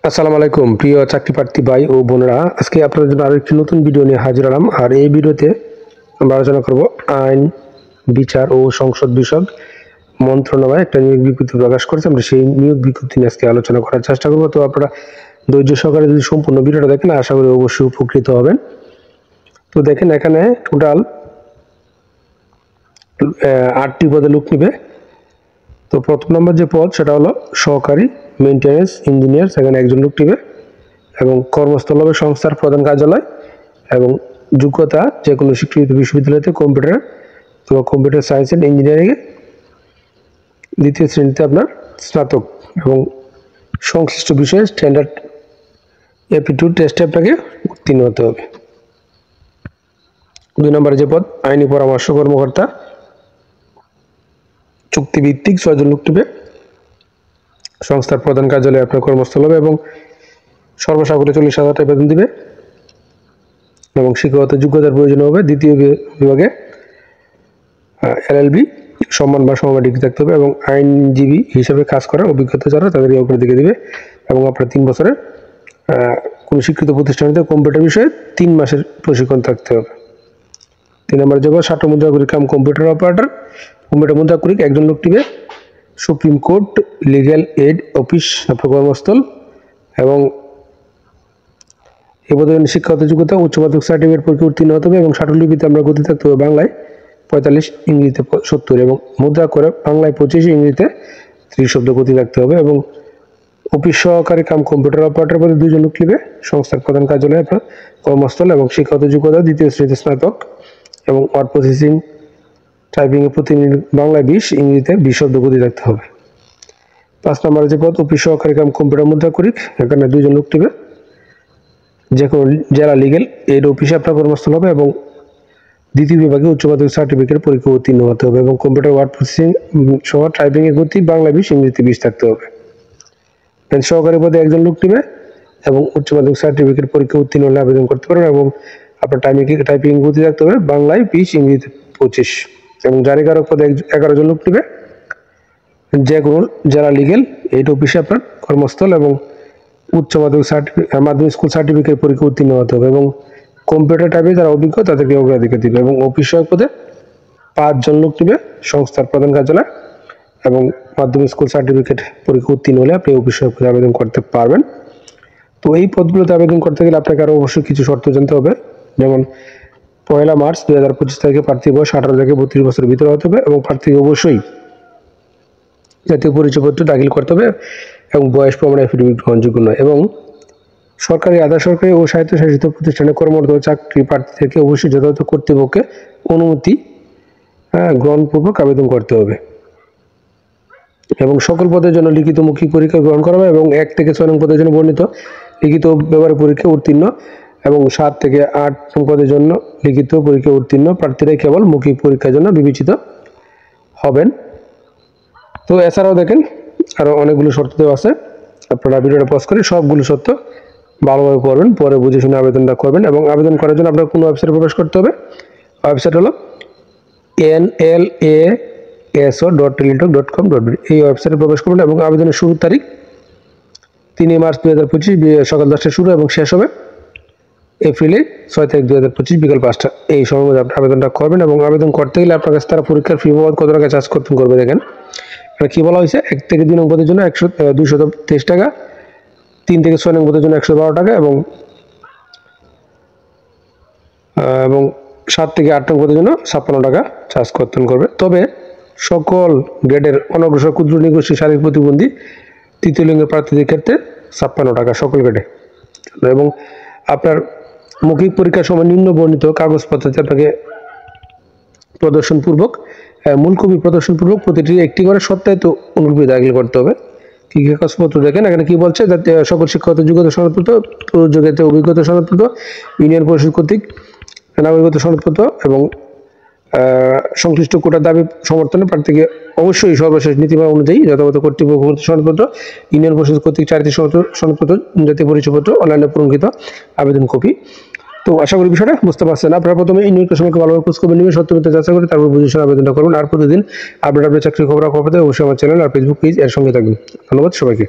আসসালামু আলাইকুম প্রিয় চাকরি প্রার্থী ভাই ও বোনেরা, আজকে আপনাদের জন্য আরো একটি নতুন ভিডিও নিয়ে হাজির হলাম। আর এই ভিডিওতে আমরা আলোচনা করব আইন, বিচার ও সংসদ বিষয়ক মন্ত্রণালয় একটা নিয়োগ বিজ্ঞপ্তি প্রকাশ করেছে। আমরা সেই নিয়োগ বিজ্ঞপ্তি নিয়ে আজকে আলোচনা করার চেষ্টা করব। তো আপনারা ধৈর্য সহকারে যদি সম্পূর্ণ ভিডিওটা দেখেন, আশা করি অবশ্যই উপকৃত হবেন। তো দেখেন, এখানে টোটাল 8টি পদে লোক নিবে। তো প্রথম নম্বর যে পদ সেটা হলো সহকারী মেইনটেনেন্স ইঞ্জিনিয়ার, সেখানে একজন লোক নিবে এবং কর্মস্থল হবে সংস্থার প্রধান কার্যালয় এবং যোগ্যতা যে কোনো স্বীকৃত বিশ্ববিদ্যালয়তে কম্পিউটার অথবা কম্পিউটার সায়েন্স অ্যান্ড ইঞ্জিনিয়ারিংয়ে দ্বিতীয় শ্রেণীতে আপনার স্নাতক এবং সংশ্লিষ্ট বিষয়ে স্ট্যান্ডার্ড অ্যাপটিটিউড টেস্টে আপনাকে উত্তীর্ণ হতে হবে। 2 নম্বরে যে পদ আইনি পরামর্শ কর্মকর্তা, চুক্তিভিত্তিক 6 জন লোক নিবে, সংস্থার প্রধান কার্যালয়ে আপনার কর্মস্থল হবে এবং সর্বসাকুল্যে 40,000 টাকা বেতন দিবে এবং শিক্ষাগত যোগ্যতার প্রয়োজন হবে দ্বিতীয় বিভাগে LLB সম্মান বা সমমান ডিগ্রি থাকতে হবে এবং আইনজীবী হিসেবে কাজ করার অভিজ্ঞতা যারা তাদের অগ্রাধিকার দিবে এবং আপনার 3 বছরের কোনো স্বীকৃত প্রতিষ্ঠানে কম্পিউটার বিষয়ে 3 মাসের প্রশিক্ষণ থাকতে হবে। 3 নম্বরে যাব ষাট মুদ্রাকরিক কাম কম্পিউটার অপারেটর, কম্পিউটার মুদ্রাকরিক একজন লোক নিবে, supreme court legal aid office আপনার কর্মস্থল এবং এই পদে শিক্ষাগত যোগ্যতা উচ্চ মাধ্যমিক সার্টিফিকেট পরীক্ষা উত্তীর্ণ হতে হবে এবং স্বাটলিপিতে আমরা গতি থাকতে হবে বাংলায় 45, ইংরেজিতে 70 এবং মুদ্রা করে বাংলায় 25, ইংরেজিতে 30 শব্দ গতি থাকতে হবে এবং অফিস সহকারী কাম কম্পিউটার অপারেটর পদে 2 জন লোক নিবে, সংস্থার প্রধান কার্যালয়ে আপনার কর্মস্থল এবং শিক্ষাগত যোগ্যতা দ্বিতীয় শ্রেণীতে স্নাতক এবং ওয়ার্ড প্রসেসিং টাইপিংয়ে প্রতি মিনিট বাংলায় 20, ইংরেজিতে 20 শব্দ গতি থাকতে হবে। 5 নম্বরে যে পদ অফিস সহকারী কাম কম্পিউটার মুদ্রাকরিক, এখানে 2 জন লোক নিবে, যে কোনো জেলা লিগ্যাল এইড অফিসে আপনার কর্মস্থল হবে এবং দ্বিতীয় বিভাগে উচ্চ মাধ্যমিক সার্টিফিকেট পরীক্ষা উত্তীর্ণ হতে হবে এবং কম্পিউটার ওয়ার্ড প্রসেসিং সহ টাইপিংয়ের গতি বাংলা 20, ইংরেজিতে 20 থাকতে হবে। সহকারী পদে একজন লোক নিবে এবং উচ্চ মাধ্যমিক সার্টিফিকেট পরীক্ষা উত্তীর্ণ হলে আবেদন করতে পারবেন এবং আপনার টাইপিং গতি থাকতে হবে বাংলায় 20, ইংরেজিতে 25 এবং জারিকারক পদে 11 জন লোক নিবে, যে কোনো জেলা লিগ্যাল এইড অফিসে আপনার কর্মস্থল এবং উচ্চ মাধ্যমিক স্কুল সার্টিফিকেট পরীক্ষা উত্তীর্ণ হতে হবে এবং কম্পিউটার টাইপে যারা অভিজ্ঞ তাদেরকে অগ্রাধিকার দিবে এবং অফিস সহায়ক পদে 5 জন লোক নিবে, সংস্থার প্রধান কার্যালয় এবং মাধ্যমিক স্কুল সার্টিফিকেট পরীক্ষা উত্তীর্ণ হলে আপনি অফিস সহায়ক পদে আবেদন করতে পারবেন। তো এই পদগুলোতে আবেদন করতে গেলে আপনাকে আরও অবশ্যই কিছু শর্ত জানতে হবে, যেমন 1 মার্চ 2025 তারিখে প্রার্থীর বয়স 18 থেকে 32 বছরের ভিতরে হতে হবে এবং প্রার্থীকে অবশ্যই জাতীয় পরিচয়পত্র দাখিল করতে হবে এবং বয়স প্রমাণ এফিডেভিট গ্রহণযোগ্য নয় এবং সরকারি, আধা সরকারি ও স্বায়ত্তশাসিত প্রতিষ্ঠানে কর্মরত চাকরি প্রার্থী থেকে অবশ্যই যথাযথ কর্তৃপক্ষের অনুমতি গ্রহণপূর্বক আবেদন করতে হবে এবং সকল পদের জন্য লিখিত মৌখিক পরীক্ষা গ্রহণ করা হবে এবং 1 থেকে 6 নং পদের জন্য বর্ণিত লিখিত ব্যবহারিক পরীক্ষা উত্তীর্ণ এবং 7 থেকে 8 নং পদের জন্য লিখিত পরীক্ষা উত্তীর্ণ প্রার্থীরাই কেবল মৌখিক পরীক্ষার জন্য বিবেচিত হবেন। তো এছাড়াও দেখেন আরও অনেকগুলো শর্ত দেওয়া আছে, আপনারা ভিডিওটা পজ করে সবগুলো শর্ত ভালোভাবে পড়বেন, পরে বুঝে শুনে আবেদনটা করবেন এবং আবেদন করার জন্য আপনার কোনো ওয়েবসাইটে প্রবেশ করতে হবে। ওয়েবসাইট হলো nlaso.teletalk.com.bd, এই ওয়েবসাইটে প্রবেশ করবেন এবং আবেদনের শুরুর তারিখ 3 মার্চ 2025 সকাল 10টায় শুরু এবং শেষ হবে এপ্রিলে 6 তারিখ 2025 বিকাল 5টা। এই সময়ের মধ্যে আপনি আবেদনটা করবেন এবং আবেদন করতে গেলে আপনার কাছে তারা পরীক্ষার ফি বাবদ কত টাকা চার্জ করবে দেখেন কি বলা হয়েছে। 1 থেকে 2 নং পদের জন্য 223 টাকা, 3 থেকে 6 নং পদের জন্য 112 টাকা এবং 7 থেকে 8 নং পদের জন্য 56 টাকা চার্জ করবে। তবে সকল গ্রেডের অনগ্রসর ক্ষুদ্র নিগোষ্ঠী শারীরিক প্রতিবন্ধী তৃতীয় লিঙ্গের প্রার্থীদের ক্ষেত্রে 56 টাকা সকল গ্রেডে এবং আপনার মৌখিক পরীক্ষার সময় নিম্ন বর্ণিত কাগজপত্রতে আপনাকে প্রদর্শনপূর্বক মূল কপি প্রদর্শনপূর্বক প্রতিটি একটি করে সত্যায়িত অনুলিপি দাখিল করতে হবে। কী কী কাগজপত্র দেখেন এখানে কি বলছে, যাতে সকল শিক্ষাগত যোগ্যতা সনদপত্র, যোগ্যতা অভিজ্ঞতা সনদপত্র, ইউনিয়ন পরিষদ কর্তৃক নাগরিকত্ব সনদপত্র এবং সংশ্লিষ্ট কোটার দাবি সমর্থনে প্রার্থীকে অবশ্যই সর্বশেষ নীতিমালা অনুযায়ী যথাযথ কর্তৃপক্ষ সনদপত্র, ইউনিয়ন পরিষদ কর্তৃক 4টি সনদপত্র, জাতীয় পরিচয়পত্র, অনলাইনে পূরণকৃত আবেদন কপি। তো আশা করি বিষয়টা বুঝতে পারছেন। আপনারা প্রথমে এই নিয়োগ সম্পর্কে ভালোভাবে খোঁজ খবর নেবেন, সত্য মিথ্যা যাচাই করে তারপর বুঝে শুনে আবেদনটা করবেন। আর প্রতিদিন আপডেট চাকরির খবর পেতে অবশ্যই আমার চ্যানেল আর ফেসবুক পেজ এর সঙ্গে থাকবেন। ধন্যবাদ সবাইকে।